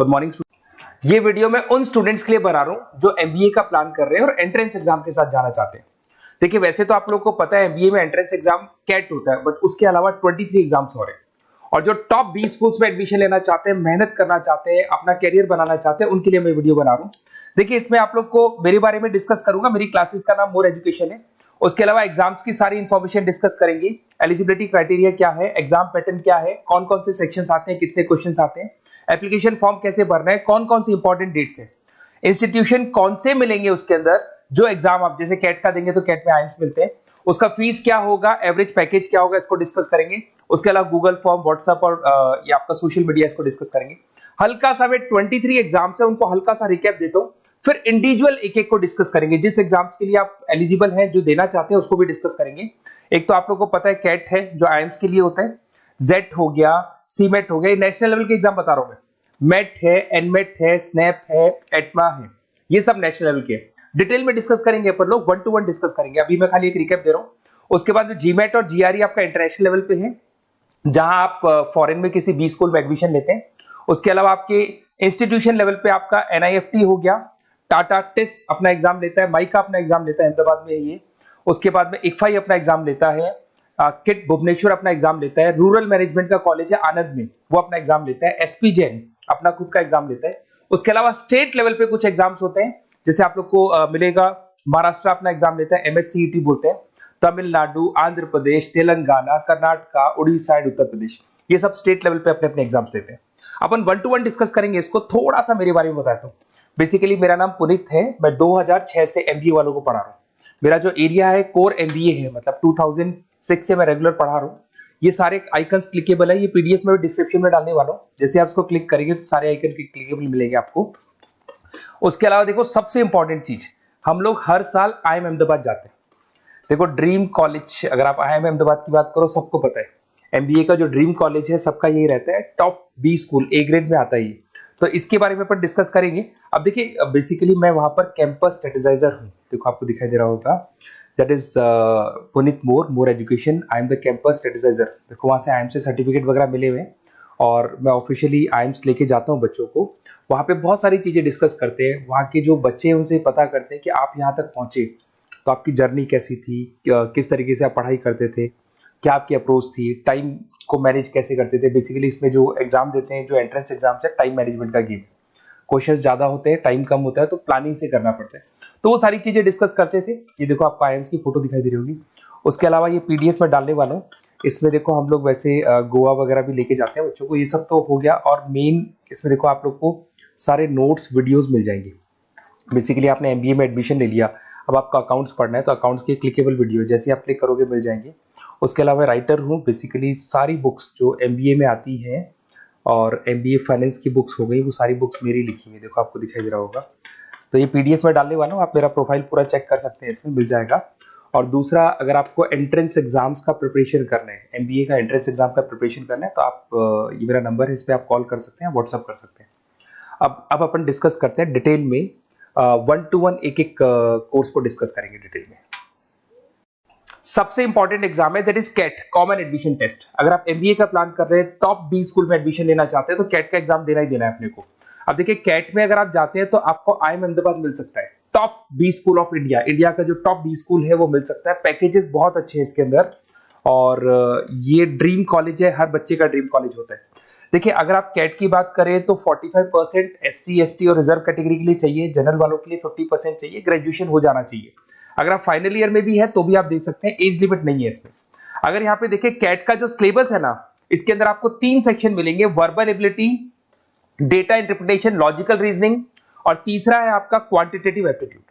Good morning. ये video मैं उन स्टूडेंट्स के लिए बना रहा हूं जो एमबीए का प्लान कर रहे हैं और एंट्रेंस एग्जाम के साथ जाना चाहते हैं। देखिए वैसे तो आप लोगों को पता है एमबीए में एंट्रेंस एग्जाम कैट होता है, बट उसके अलावा 23 एग्जाम्स हो रहे हैं और जो टॉप 20 स्कूल्स में एडमिशन लेना चाहते हैं, मेहनत करना चाहते हैं, अपना कैरियर बनाना चाहते हैं, उनके लिए मैं वीडियो बना रहा हूं। देखिए इसमें आप लोग को मेरे बारे में डिस्कस करूंगा। मेरी क्लासेस का नाम मोर एजुकेशन है। उसके अलावा एग्जाम्स की सारी इंफॉर्मेशन डिस्कस करेंगे। एलिजिबिलिटी क्राइटेरिया क्या है, एग्जाम पैटर्न क्या है, कौन कौन से सेक्शंस आते हैं, कितने क्वेश्चंस आते हैं, एप्लीकेशन फॉर्म कैसे भरना है, कौन कौन सी इंपॉर्टेंट डेट्स है, इंस्टीट्यूशन कौन से मिलेंगे उसके अंदर, जो एग्जाम आप जैसे कैट का देंगे तो कैट में आइम्स मिलते हैं, उसका फीस क्या होगा, एवरेज पैकेज क्या होगा, इसको डिस्कस करेंगे। उसके अलावा गूगल फॉर्म, व्हाट्सएप और ये आपका सोशल मीडिया, इसको डिस्कस करेंगे। हल्का सा वे 23 एग्जाम्स है उनको हल्का सा रिकैप देता हूं, फिर इंडिविजुअल एक एक को डिस्कस करेंगे। जिस एग्जाम्स के लिए आप एलिजिबल हैं, जो देना चाहते हैं, उसको भी डिस्कस करेंगे। एक तो आप लोगों को पता है कैट है जो आईएम्स के लिए होता है, जेट हो गया, सीमेट हो गया, नेशनल लेवल के एग्जाम बता रहा हूं मैं। मेट है, एनमेट है, स्नैप है, एटमा है, ये सब नेशनल लेवल के। डिटेल में डिस्कस करेंगे अपन लोग, 1 to 1 डिस्कस करेंगे। अभी मैं खाली एक रिकैप दे रहा हूं। उसके बाद जीमेट और जीआरई आपका इंटरनेशनल लेवल पे है, जहां आप फॉरेन में किसी बी स्कूल में एडमिशन लेते हैं। उसके अलावा आपके इंस्टीट्यूशन लेवल पे आपका एनआईएफटी हो गया, टाटा टिस अपना एग्जाम लेता है, माइका अपना एग्जाम लेता है, अहमदाबाद में है ये। उसके बाद में इक्फाई अपना एग्जाम लेता है, किट भुवनेश्वर अपना एग्जाम लेता है, रूरल मैनेजमेंट का कॉलेज है आनंद में, वो अपना एग्जाम लेता है, एसपी जैन अपना खुद का एग्जाम लेता है। उसके अलावा स्टेट लेवल पे कुछ एग्जाम्स होते हैं, जैसे आप लोग को मिलेगा महाराष्ट्र अपना एग्जाम लेता है, एमएचसीईटी बोलते हैं, तमिलनाडु, आंध्र प्रदेश, तेलंगाना, कर्नाटका, उड़ीसा एंड उत्तर प्रदेश, ये सब स्टेट लेवल पे अपने अपने एग्जाम्स लेते हैं। अपन 1 to 1 डिस्कस करेंगे इसको। थोड़ा सा मेरे बारे में बताता हूँ। बेसिकली मेरा नाम पुनीत है, मैं 2006 से एमबीए वालों को पढ़ा रहा हूँ। मेरा जो एरिया है कोर एमबीए है, मतलब 2006 से मैं रेगुलर पढ़ा रहा हूँ। ये सारे आइकन्स क्लिकेबल है, ये पीडीएफ में डिस्क्रिप्शन में डालने वाला हूँ। जैसे आप इसको क्लिक करेंगे तो सारे आइकन क्लिकेबल मिलेंगे आपको। उसके अलावा देखो सबसे इंपॉर्टेंट चीज, हम लोग हर साल आईएम अहमदाबाद जाते हैं। देखो ड्रीम कॉलेज, अगर आप आईएम अहमदाबाद की बात करो, सबको पता है एमबीए का जो ड्रीम कॉलेज है सबका यही रहता है, top B school, A grade में आता है ये। तो इसके बारे में अपन डिस्कस करेंगे। अब देखिए बेसिकली मैं वहां पर कैंपस स्ट्रेटेजाइजर हूँ, देखो आपको दिखाई दे रहा होगा, that is Puneet more education, I am the campus strategiser. देखो वहां से आईएम से सर्टिफिकेट वगैरह मिले हुए हैं और मैं ऑफिशियली आईएम्स लेके जाता हूँ बच्चों को। वहां पे बहुत सारी चीजें डिस्कस करते हैं, वहां के जो बच्चे हैं उनसे पता करते हैं कि आप यहाँ तक पहुंचे तो आपकी जर्नी कैसी थी, किस तरीके से आप पढ़ाई करते थे, क्या आपकी अप्रोच थी, टाइम को मैनेज कैसे करते थे। बेसिकली इसमें जो एग्जाम देते हैं, जो एंट्रेंस एग्जाम है, टाइम मैनेजमेंट का गेम। क्वेश्चंस ज्यादा होते हैं, टाइम कम होता है, तो प्लानिंग से करना पड़ता है। तो वो सारी चीजें डिस्कस करते थे। ये देखो आपको आईएम्स की फोटो दिखाई दे रही होगी। उसके अलावा ये पीडीएफ में डालने वाला हूँ। इसमें देखो हम लोग वैसे गोवा वगैरह भी लेके जाते हैं बच्चों को, ये सब तो हो गया। और मेन इसमें देखो आप लोग को सारे नोट्स, वीडियोस मिल जाएंगे। बेसिकली आपने एमबीए में एडमिशन ले लिया, अब आपका अकाउंट्स पढ़ना है तो अकाउंट्स की क्लिकेबल वीडियो जैसे आप क्लिक करोगे मिल जाएंगे। उसके अलावा राइटर हूँ, बेसिकली सारी बुक्स जो एमबीए में आती हैं और एमबीए फाइनेंस की बुक्स हो गई, वो सारी बुक्स मेरी लिखी है, देखो आपको दिखाई दे रहा होगा। तो ये पीडीएफ में डालने वाला हूँ, आप मेरा प्रोफाइल पूरा चेक कर सकते हैं, इसमें मिल जाएगा। और दूसरा, अगर आपको एंट्रेंस एग्जाम्स का प्रिपरेशन करना है, एमबीए का एंट्रेंस एग्जाम का प्रिपरेशन करना है, तो आप ये मेरा नंबर है, इस पर आप कॉल कर सकते हैं, व्हाट्सअप कर सकते हैं। अब अपन डिस्कस करते हैं डिटेल में, 1 to 1 एक एक कोर्स को डिस्कस करेंगे डिटेल में। सबसे इंपॉर्टेंट एग्जाम है that is CAT, common admission test. अगर आप एमबीए का प्लान कर रहे हैं, टॉप बी स्कूल में एडमिशन लेना चाहते हैं, तो कैट का एग्जाम देना ही देना है अपने को। अब देखिए कैट में अगर आप जाते हैं तो आपको आईएम अहमदाबाद मिल सकता है, top B school of India, India का जो टॉप बी स्कूल है वो मिल सकता है। पैकेजेस बहुत अच्छे हैं इसके अंदर और ये ड्रीम कॉलेज है, हर बच्चे का ड्रीम कॉलेज होता है। देखिए अगर आप कैट की बात करें तो 45% एससी एसटी और रिजर्व कैटेगरी के लिए चाहिए, जनरल वालों के लिए 50% चाहिए, ग्रेजुएशन हो जाना चाहिए। अगर आप फाइनल ईयर में भी है तो भी आप दे सकते हैं, एज लिमिट नहीं है इसमें। अगर यहाँ पे देखिए कैट का जो सिलेबस है ना, इसके अंदर आपको 3 सेक्शन मिलेंगे, verbal ability, data interpretation, logical reasoning, और तीसरा है आपका क्वांटिटेटिव एप्टीट्यूड।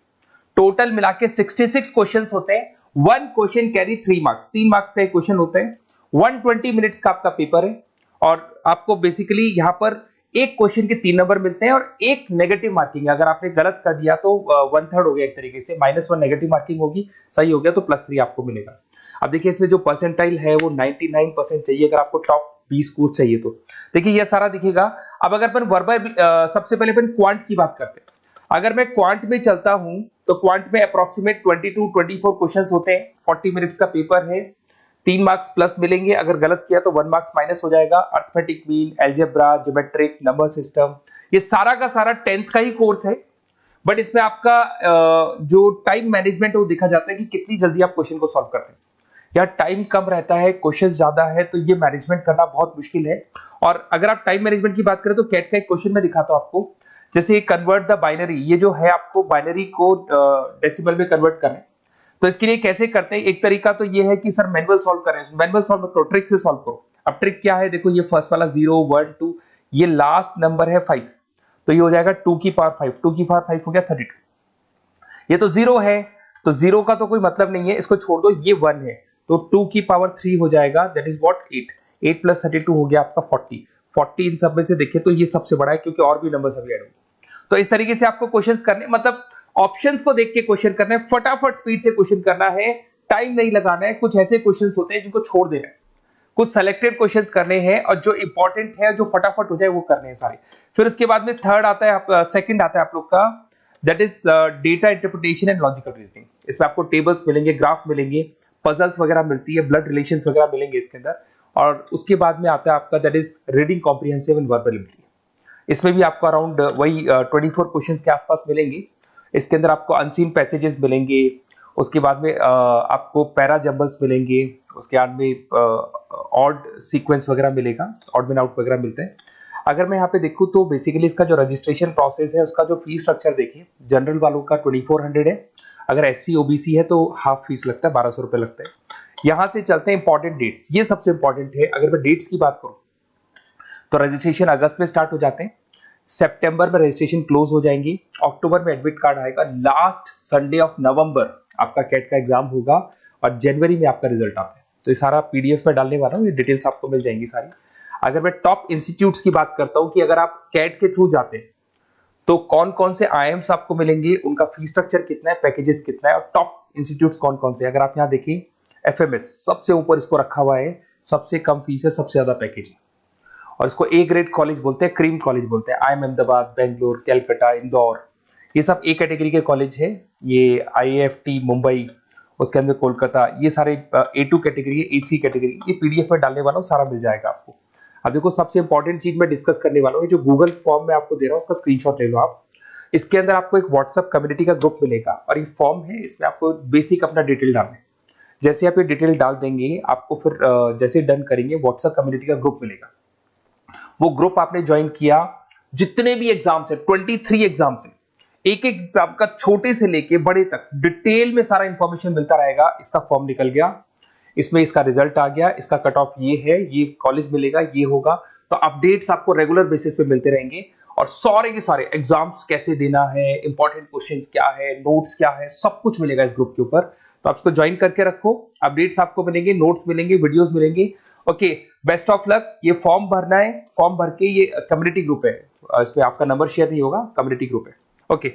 टोटल मिला के 66 क्वेश्चन होते हैं। 1 क्वेश्चन कैरी 3 मार्क्स, 3 मार्क्स का एक क्वेश्चन होता है। 120 मिनट्स का आपका पेपर है और आपको बेसिकली यहाँ पर एक क्वेश्चन के 3 नंबर मिलते हैं और एक नेगेटिव मार्किंग है। अगर आपने गलत कर दिया तो 1/3 हो गया एक तरीके से, -1 नेगेटिव मार्किंग होगी, सही हो गया तो +3 आपको मिलेगा। अब देखिए इसमें जो परसेंटाइल है वो 99% चाहिए अगर आपको टॉप 20 स्कोर चाहिए तो। देखिए ये सारा दिखेगा। अब अगर अपन वर्बल, सबसे पहले अपन क्वांट की बात करते हैं। अगर मैं क्वांट में चलता हूं तो क्वांट में अप्रोक्सीमेट 22-24 क्वेश्चंस होते हैं, 40 मिनट्स का पेपर है, 3 मार्क्स प्लस मिलेंगे, अगर गलत किया तो 1 मार्क्स माइनस हो जाएगा। Arithmetic mean, algebra, geometric, number system, ये सारा का सारा 10th का ही कोर्स है, बट इसमें आपका जो टाइम मैनेजमेंट है वो देखा जाता है कि कितनी जल्दी आप क्वेश्चन को सॉल्व करते हैं। यार टाइम कम रहता है, क्वेश्चन ज्यादा है, तो ये मैनेजमेंट करना बहुत मुश्किल है। और अगर आप टाइम मैनेजमेंट की बात करें तो कैट का एक क्वेश्चन मैं दिखाता हूं आपको। जैसे कन्वर्ट द बाइनरी, ये जो है आपको बाइनरी को डेसिमल में कन्वर्ट करना है, तो इसके लिए कैसे करते हैं? एक तरीका तो ये है कि सर मैनुअल सॉल्व करें, मैनुअल सॉल्व मत करो, ट्रिक से सॉल्व करो। अब ट्रिक क्या है? देखो ये फर्स्ट वाला 0 1 2, ये लास्ट नंबर है 5, तो ये हो जाएगा 2 की पावर 5, 2 की पावर 5 हो गया 32। ये तो 0 है, तो 0 का तो कोई मतलब नहीं है, इसको छोड़ दो, ये 1 है, तो 2 की पावर 3 हो जाएगा, दैट इज व्हाट 8, 8 प्लस 32 हो गया आपका 40। 40 इन सब में से देखिए तो ये सबसे बड़ा है, क्योंकि और भी नंबर अभी ऐड होंगे। तो इस तरीके से आपको क्वेश्चंस करने, मतलब ऑप्शंस को देख के क्वेश्चन करना है, फटाफट स्पीड से क्वेश्चन करना है, टाइम नहीं लगाना है। कुछ ऐसे क्वेश्चंस होते हैं जिनको छोड़ देना है, कुछ सेलेक्टेड क्वेश्चंस करने हैं, और जो इंपॉर्टेंट है, जो फटाफट हो जाए वो करने हैं सारे। फिर उसके बाद में थर्ड आता है, सेकंड आता है आप लोग का, that is data interpretation and logical reasoning. इसमें आपको टेबल्स मिलेंगे, ग्राफ मिलेंगे, पजल्स वगैरह मिलती है, ब्लड रिलेशंस वगैरह मिलेंगे इसके अंदर। और उसके बाद में आता है आपका that is reading comprehensive and verbal ability. इसमें भी आपको अराउंड वही 24 क्वेश्चंस के आसपास मिलेंगे। इसके अंदर आपको अनसीन पैसेजेस मिलेंगे, उसके बाद में आपको पैरा जंबल्स मिलेंगे, उसके बाद में ऑड सीक्वेंस वगैरह मिलेगा, ऑड मैन आउट वगैरह मिलते हैं। अगर मैं यहाँ पे देखूँ तो बेसिकली इसका जो रजिस्ट्रेशन प्रोसेस है, उसका जो फीस स्ट्रक्चर देखिए, जनरल वालों का 2400 है, अगर एससी ओबीसी है तो हाफ फीस लगता है, 1200 रुपए लगता है। यहां से चलते हैं इंपॉर्टेंट डेट्स, ये सबसे इंपॉर्टेंट है। अगर मैं डेट्स की बात करूं तो रजिस्ट्रेशन अगस्त में स्टार्ट हो जाते हैं, सितंबर में रजिस्ट्रेशन क्लोज हो जाएंगी, अक्टूबर में एडमिट कार्ड आएगा, लास्ट संडे ऑफ नवंबर आपका कैट का एग्जाम होगा, और जनवरी में आपका रिजल्ट आता है। तो ये सारा पीडीएफ में डालने वाला हूँ, ये डिटेल्स आपको मिल जाएंगी सारी। अगर मैं टॉप इंस्टीट्यूट्स की बात करता हूं कि अगर आप कैट के थ्रू जाते हैं तो कौन कौन से आईएम्स आपको मिलेंगे, उनका फीस स्ट्रक्चर कितना है, पैकेजेस कितना है, और टॉप इंस्टीट्यूट्स कौन कौन से। अगर आप यहाँ देखिए एफएमएस सबसे ऊपर इसको रखा हुआ है, सबसे कम फीस है, सबसे ज्यादा पैकेज है, और इसको ए ग्रेड कॉलेज बोलते हैं, क्रीम कॉलेज बोलते हैं। आईएम अहमदाबाद, बेंगलोर, कैलकाटा, इंदौर, ये सब ए कैटेगरी के कॉलेज है। ये आईएएफटी मुंबई, उसके अंदर कोलकाता, ये सारे A2 कैटेगरी है, A3 कैटेगरी, ये पीडीएफ में डालने वाला हूँ, सारा मिल जाएगा आपको। अब देखो सबसे इंपॉर्टेंट चीज मैं डिस्कस करने वाला हूँ, जो गूगल फॉर्म में आपको दे रहा हूँ उसका स्क्रीनशॉट ले लो आप। इसके अंदर आपको एक व्हाट्सएप कम्युनिटी का ग्रुप मिलेगा, और ये फॉर्म है, इसमें आपको बेसिक अपना डिटेल डालना है। जैसे आप ये डिटेल डाल देंगे, आपको फिर जैसे डन करेंगे व्हाट्सएप कम्युनिटी का ग्रुप मिलेगा। वो ग्रुप आपने ज्वाइन किया, जितने भी एग्जाम्स है, 23 एग्जाम्स है, एक एक एग्जाम का छोटे से लेके बड़े तक डिटेल में सारा इंफॉर्मेशन मिलता रहेगा। इसका फॉर्म निकल गया, इसमें इसका रिजल्ट आ गया, इसका कट ऑफ ये है, ये कॉलेज मिलेगा, ये होगा। तो अपडेट्स आपको रेगुलर बेसिस पे मिलते रहेंगे, और सारे के सारे एग्जाम्स कैसे देना है, इंपॉर्टेंट क्वेश्चंस क्या है, नोट्स क्या है, सब कुछ मिलेगा इस ग्रुप के ऊपर। तो आप इसको ज्वाइन करके रखो, अपडेट्स आपको मिलेंगे, नोट्स मिलेंगे, वीडियोस मिलेंगे। Okay, best of luck. ये फॉर्म भरना है, फॉर्म भर के, ये कम्युनिटी ग्रुप है, इस पे आपका नंबर शेयर नहीं होगा, कम्युनिटी ग्रुप है। ओके।